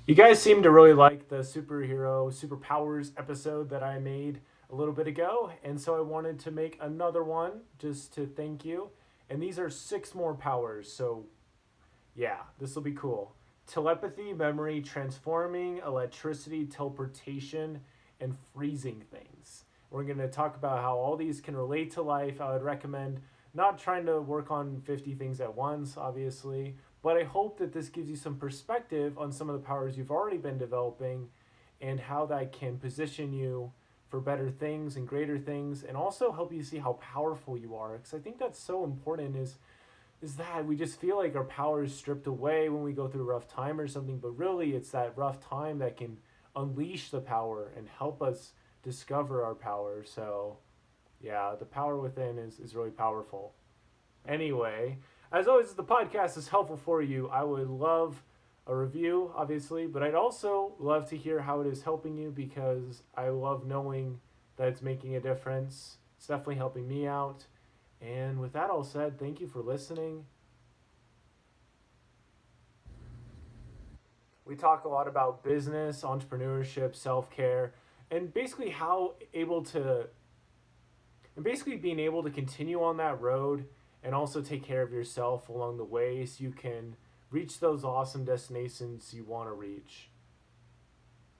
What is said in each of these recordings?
You guys seem to really like the superpowers episode that I made a little bit ago, and so I wanted to make another one just to thank you. And these are six more powers, so yeah, this will be cool. Telepathy, memory, transforming, electricity, teleportation, and freezing things. We're going to talk about how all these can relate to life. I would recommend not trying to work on 50 things at once, obviously, but I hope that this gives you some perspective on some of the powers you've already been developing and how that can position you for better things and greater things, and also help you see how powerful you are. Because I think that's so important is that we just feel like our power is stripped away when we go through a rough time or something, but really it's that rough time that can unleash the power and help us discover our power. So, yeah, the power within is really powerful. Anyway, as always, if the podcast is helpful for you, I would love a review, obviously, but I'd also love to hear how it is helping you because I love knowing that it's making a difference. It's definitely helping me out. And with that all said, thank you for listening. We talk a lot about business, entrepreneurship, self care, and basically how able to, and basically being able to continue on that road and also take care of yourself along the way so you can reach those awesome destinations you want to reach.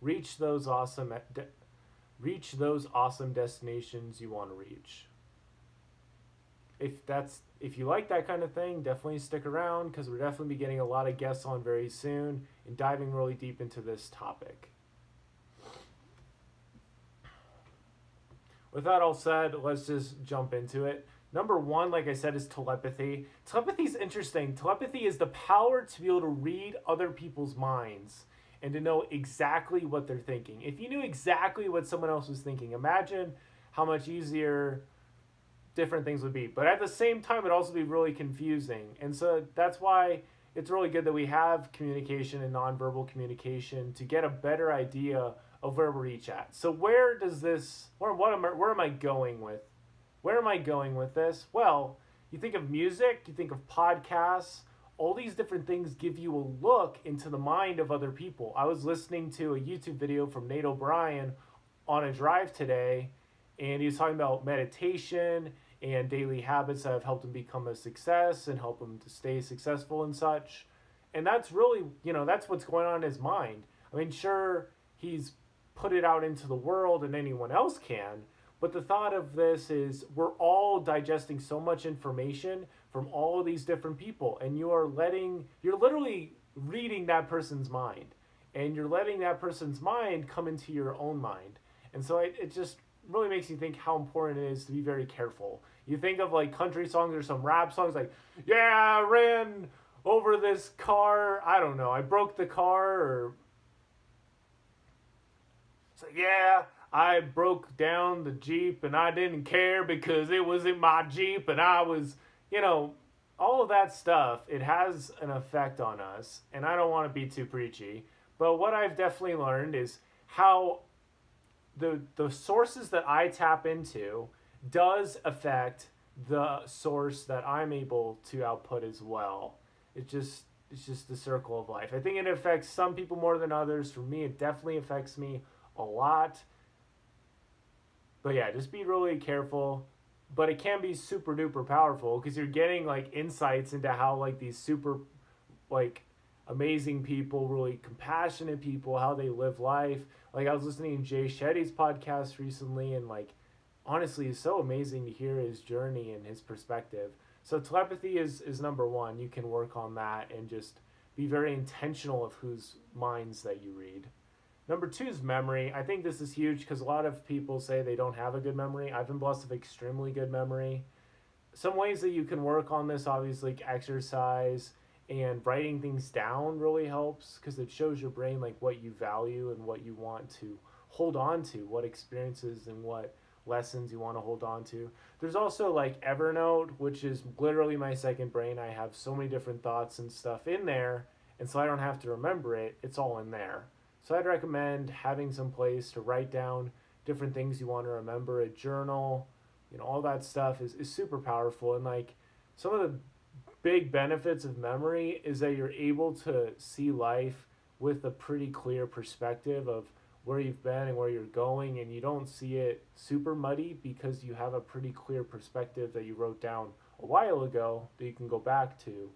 Reach those awesome, reach those awesome destinations you want to reach. If you like that kind of thing, definitely stick around because we're definitely be getting a lot of guests on very soon and diving really deep into this topic. With that all said, let's just jump into it. Number one, like I said, is telepathy. Telepathy is interesting. Telepathy is the power to be able to read other people's minds and to know exactly what they're thinking. If you knew exactly what someone else was thinking, imagine how much easier different things would be. But at the same time, it'd also be really confusing. And so that's why it's really good that we have communication and nonverbal communication to get a better idea of where we're each at. So where does this, where am I going with? Where am I going with this? Well, you think of music, you think of podcasts, all these different things give you a look into the mind of other people. I was listening to a YouTube video from Nate O'Brien on a drive today, and he was talking about meditation and daily habits that have helped him become a success and help him to stay successful and such. And that's really, that's what's going on in his mind. I mean, sure, he's put it out into the world and anyone else can, but the thought of this is we're all digesting so much information from all of these different people, and you're literally reading that person's mind, and you're letting that person's mind come into your own mind. And so it just really makes you think how important it is to be very careful. You think of like country songs or some rap songs like, yeah, I ran over this car, I don't know, I broke the car, or it's like, yeah, I broke down the Jeep and I didn't care because it was in my Jeep and I was, you know, all of that stuff, it has an effect on us. And I don't want to be too preachy, but what I've definitely learned is how the sources that I tap into does affect the source that I'm able to output as well. It's just the circle of life. I think it affects some people more than others. For me, it definitely affects me a lot. But yeah, just be really careful. But it can be super duper powerful because you're getting like insights into how like these super like amazing people, really compassionate people, how they live life. Like I was listening to Jay Shetty's podcast recently, and like honestly, it's so amazing to hear his journey and his perspective. So telepathy is number one. You can work on that and just be very intentional of whose minds that you read. Number two is memory. I think this is huge because a lot of people say they don't have a good memory. I've been blessed with extremely good memory. Some ways that you can work on this, obviously, like exercise and writing things down really helps because it shows your brain like what you value and what you want to hold on to, what experiences and what lessons you want to hold on to. There's also like Evernote, which is literally my second brain. I have so many different thoughts and stuff in there, and so I don't have to remember it. It's all in there. So I'd recommend having some place to write down different things you want to remember, a journal, all that stuff is super powerful. And like some of the big benefits of memory is that you're able to see life with a pretty clear perspective of where you've been and where you're going, and you don't see it super muddy because you have a pretty clear perspective that you wrote down a while ago that you can go back to.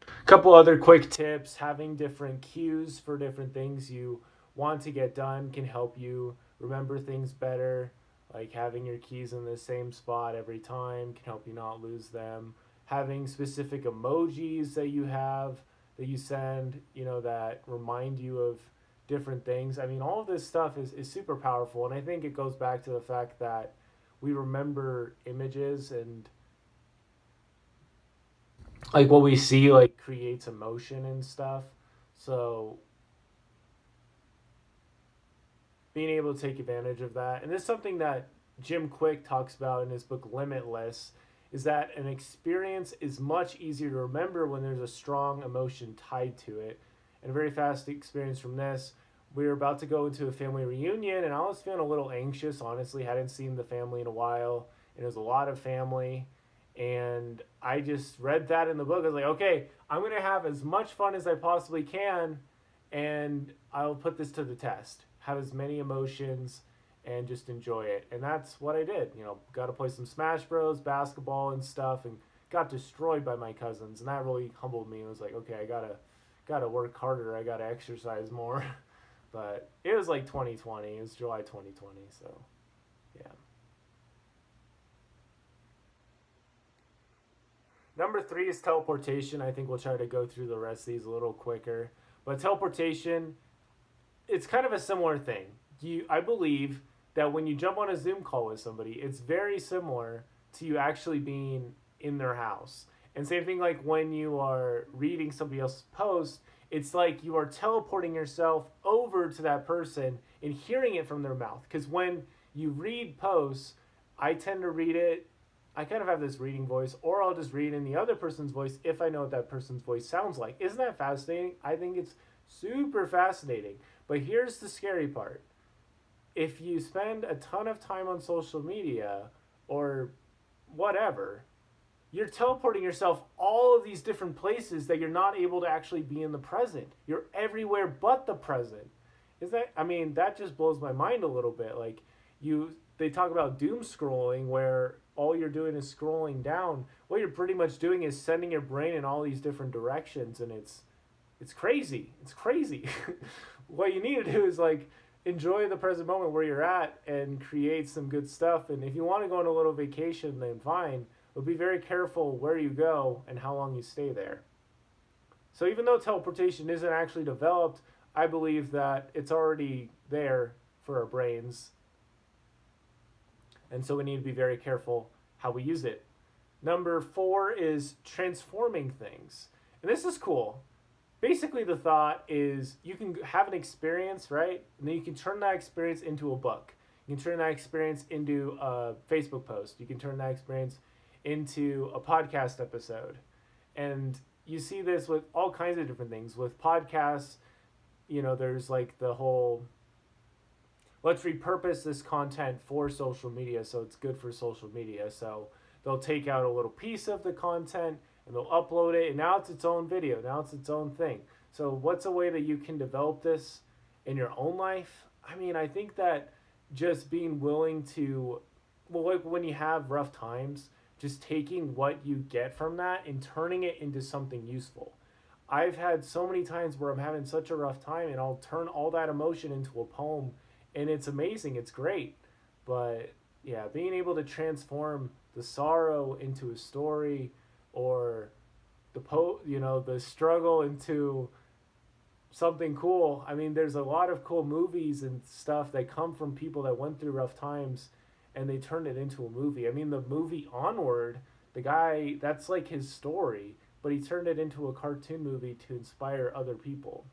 A couple other quick tips: having different cues for different things you want to get done can help you remember things better. Like having your keys in the same spot every time can help you not lose them. Having specific emojis that you send, that remind you of different things. I mean, all of this stuff is super powerful. And I think it goes back to the fact that we remember images, and like what we see like creates emotion and stuff. So being able to take advantage of that. And this is something that Jim Quick talks about in his book Limitless, is that an experience is much easier to remember when there's a strong emotion tied to it. And a very fast experience from this: we were about to go into a family reunion, and I was feeling a little anxious, honestly. Hadn't seen the family in a while, and it was a lot of family. And I just read that in the book. I was like, okay, I'm going to have as much fun as I possibly can, and I'll put this to the test. Have as many emotions and just enjoy it. And that's what I did. Got to play some Smash Bros, basketball and stuff, and got destroyed by my cousins. And that really humbled me. It was like, okay, I gotta work harder. I gotta exercise more. But it was like 2020. It was July 2020. So yeah. Number 3 is teleportation. I think we'll try to go through the rest of these a little quicker. But teleportation, it's kind of a similar thing. I believe that when you jump on a Zoom call with somebody, it's very similar to you actually being in their house. And same thing like when you are reading somebody else's post, it's like you are teleporting yourself over to that person and hearing it from their mouth. Because when you read posts, I tend to read it, I kind of have this reading voice, or I'll just read in the other person's voice if I know what that person's voice sounds like. Isn't that fascinating? I think it's super fascinating. But here's the scary part. If you spend a ton of time on social media or whatever, you're teleporting yourself all of these different places that you're not able to actually be in the present. You're everywhere but the present. That just blows my mind a little bit. Like they talk about doom scrolling, where all you're doing is scrolling down. What you're pretty much doing is sending your brain in all these different directions, and it's crazy. It's crazy. What you need to do is like enjoy the present moment where you're at and create some good stuff. And if you want to go on a little vacation, then fine. But be very careful where you go and how long you stay there. So even though teleportation isn't actually developed, I believe that it's already there for our brains. And so we need to be very careful how we use it. Number 4 is transforming things. And this is cool. Basically, the thought is you can have an experience, right? And then you can turn that experience into a book. You can turn that experience into a Facebook post. You can turn that experience into a podcast episode. And you see this with all kinds of different things. With podcasts, there's like the whole, let's repurpose this content for social media so it's good for social media. So they'll take out a little piece of the content and they'll upload it, and now it's its own video. Now it's its own thing. So what's a way that you can develop this in your own life? I think that just being willing to, like when you have rough times, just taking what you get from that and turning it into something useful. I've had so many times where I'm having such a rough time, and I'll turn all that emotion into a poem, and it's amazing. It's great. But yeah, being able to transform the sorrow into a story, or the struggle into something cool. There's a lot of cool movies and stuff that come from people that went through rough times and they turned it into a movie. The movie Onward, the guy, that's like his story, but he turned it into a cartoon movie to inspire other people.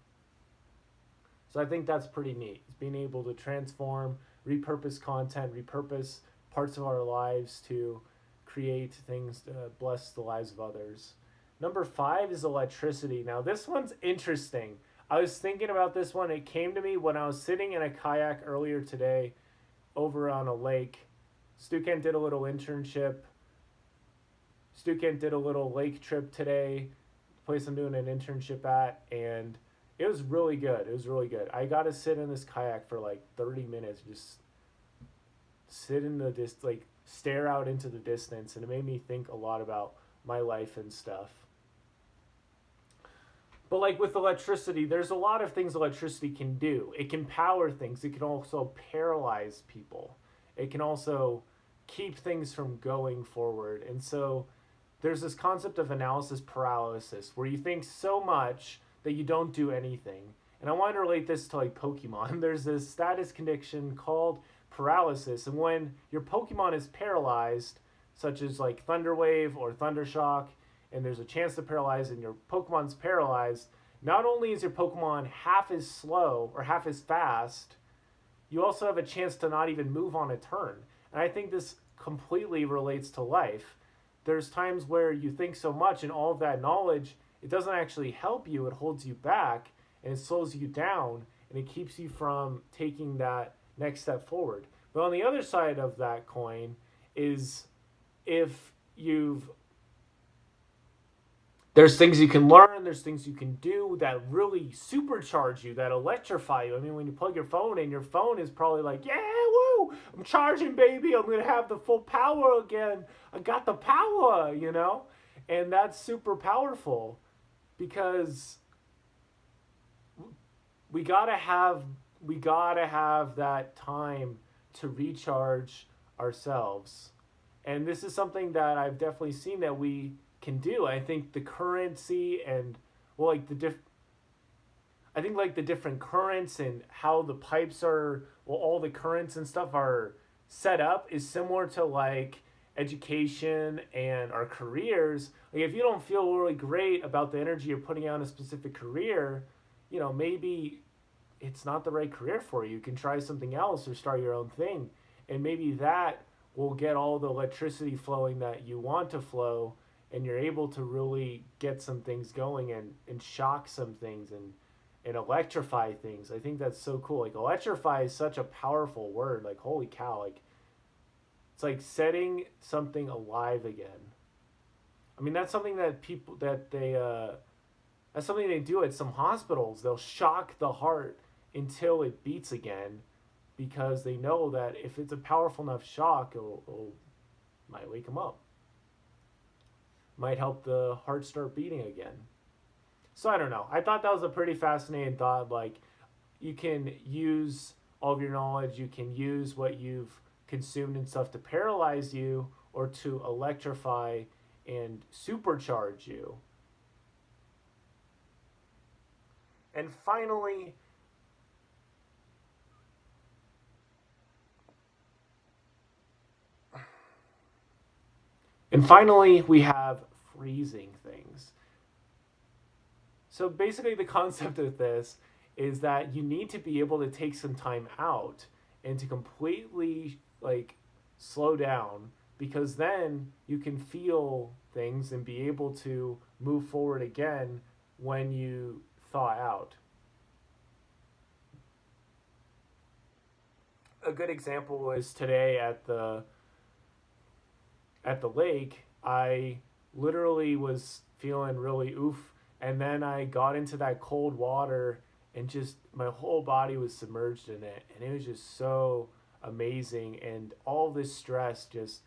So I think that's pretty neat. It's being able to transform, repurpose content, repurpose parts of our lives to create things to bless the lives of others. Number 5 is electricity. Now this one's interesting. I was thinking about this one. It came to me when I was sitting in a kayak earlier today over on a lake. Stu Kent did a little internship. Stu Kent did a little lake trip today. place I'm doing an internship at, and it was really good. It was really good. I got to sit in this kayak for like 30 minutes, just sit in the like stare out into the distance, and it made me think a lot about my life and stuff. But like with electricity, there's a lot of things electricity can do. It can power things. It can also paralyze people. It can also keep things from going forward. And so there's this concept of analysis paralysis where you think so much that you don't do anything. And I want to relate this to like Pokemon. There's this status condition called paralysis, and when your Pokemon is paralyzed, such as like Thunder Wave or Thunder Shock, and there's a chance to paralyze and your Pokemon's paralyzed, not only is your Pokemon half as slow or half as fast, you also have a chance to not even move on a turn. And I think this completely relates to life. There's times where you think so much and all of that knowledge, it doesn't actually help you, it holds you back and it slows you down and it keeps you from taking that next step forward. But on the other side of that coin is if you've there's things you can learn, there's things you can do that really supercharge you, that electrify you. I mean, when you plug your phone in, your phone is probably like, yeah, woo, I'm charging, baby. I'm going to have the full power again. I got the power, you know? And that's super powerful because we got to have that time to recharge ourselves. And this is something that I've definitely seen that we can do. I think the currency and well, like I think like the different currents and how the pipes are, well, all the currents and stuff are set up is similar to like education and our careers. Like if you don't feel really great about the energy you're putting out in a specific career, you know, maybe it's not the right career for you. You can try something else or start your own thing. And maybe that will get all the electricity flowing that you want to flow, and you're able to really get some things going and shock some things and electrify things. I think that's so cool. Like electrify is such a powerful word. Like holy cow, like it's like setting something alive again. I mean that's something that people that they that's something they do at some hospitals. They'll shock the heart until it beats again because they know that if it's a powerful enough shock, it'll might wake them up. Might help the heart start beating again. So I don't know. I thought that was a pretty fascinating thought. Like, you can use all of your knowledge, you can use what you've consumed and stuff to paralyze you or to electrify and supercharge you. And finally, we have freezing things. So basically the concept of this is that you need to be able to take some time out and to completely like slow down, because then you can feel things and be able to move forward again when you thaw out. A good example was today at the lake. I literally was feeling really oof, and then I got into that cold water and just my whole body was submerged in it, and it was just so amazing, and all this stress just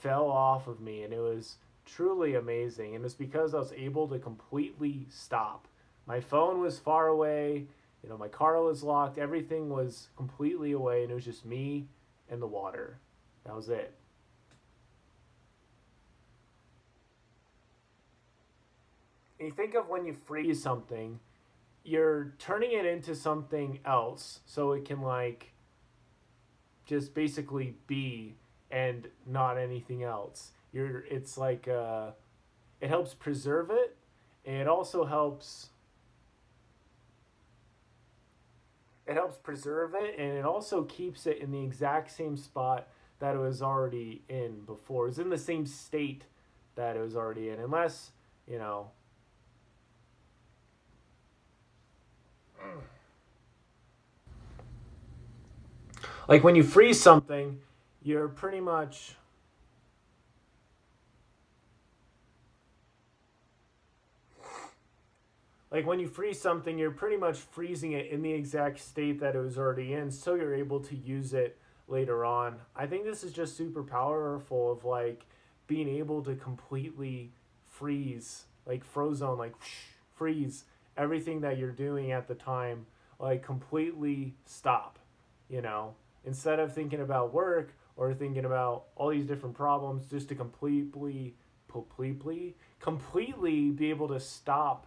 fell off of me, and it was truly amazing. And it's because I was able to completely stop. My phone was far away, you know, my car was locked, everything was completely away, and it was just me and the water. That was it. And you think of when you freeze something, you're turning it into something else so it can like just basically be and not anything else. It's like it helps preserve it, and it helps preserve it, and it also keeps it in the exact same spot that it was already in before. It's in the same state that it was already in, unless, you know, like when you freeze something, you're pretty much like when you freeze something, you're pretty much freezing it in the exact state that it was already in, so you're able to use it later on. I think this is just super powerful of like being able to completely freeze, like frozone, like freeze everything that you're doing at the time, like completely stop, you know, instead of thinking about work or thinking about all these different problems, just to completely be able to stop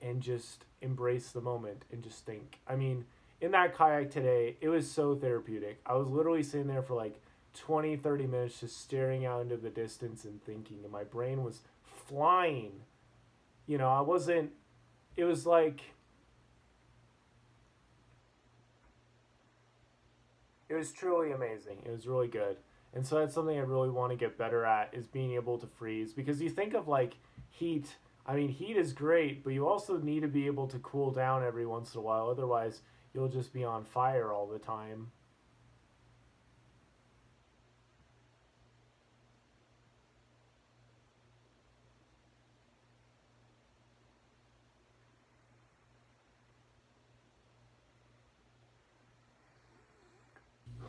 and just embrace the moment and just think. I mean, in that kayak today, it was so therapeutic. I was literally sitting there for like 20, 30 minutes just staring out into the distance and thinking, and my brain was flying. You know, I wasn't, it was like, it was truly amazing. It was really good. And so that's something I really want to get better at is being able to freeze because you think of like heat. I mean, heat is great, but you also need to be able to cool down every once in a while. Otherwise, you'll just be on fire all the time.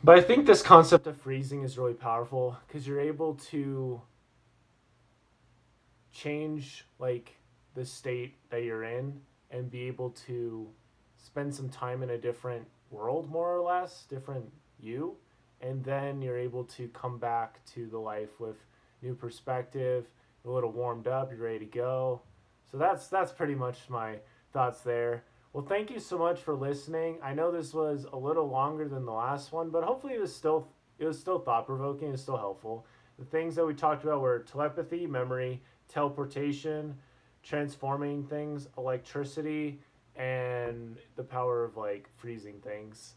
But I think this concept of freezing is really powerful because you're able to change like the state that you're in and be able to spend some time in a different world, more or less different you, and then you're able to come back to the life with new perspective, a little warmed up, you're ready to go. So that's pretty much my thoughts there. Well, thank you so much for listening. I know this was a little longer than the last one, but hopefully it was still thought provoking, it was still helpful. The things that we talked about were telepathy, memory, teleportation, transforming things, electricity, and the power of like freezing things.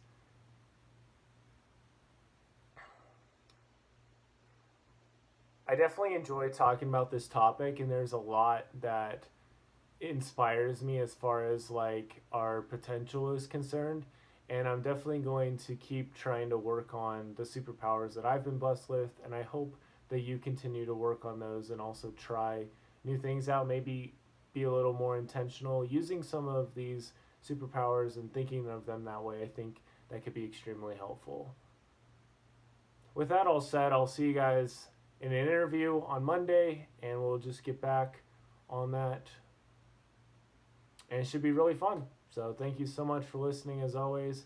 I definitely enjoy talking about this topic, and there's a lot that inspires me as far as like our potential is concerned. And I'm definitely going to keep trying to work on the superpowers that I've been blessed with, and I hope that you continue to work on those and also try new things out. Maybe be a little more intentional using some of these superpowers and thinking of them that way. I think that could be extremely helpful. With that all said, I'll see you guys in an interview on Monday, and we'll just get back on that. And it should be really fun. So thank you so much for listening as always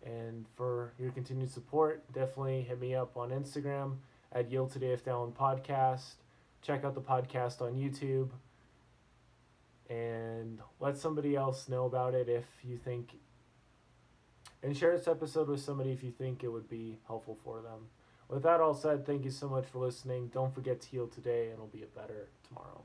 and for your continued support. Definitely hit me up on Instagram at Yield Today If Down Podcast. Check out the podcast on YouTube and let somebody else know about it if you think, and share this episode with somebody if you think it would be helpful for them. With that all said, thank you so much for listening. Don't forget to heal today, and it'll be a better tomorrow.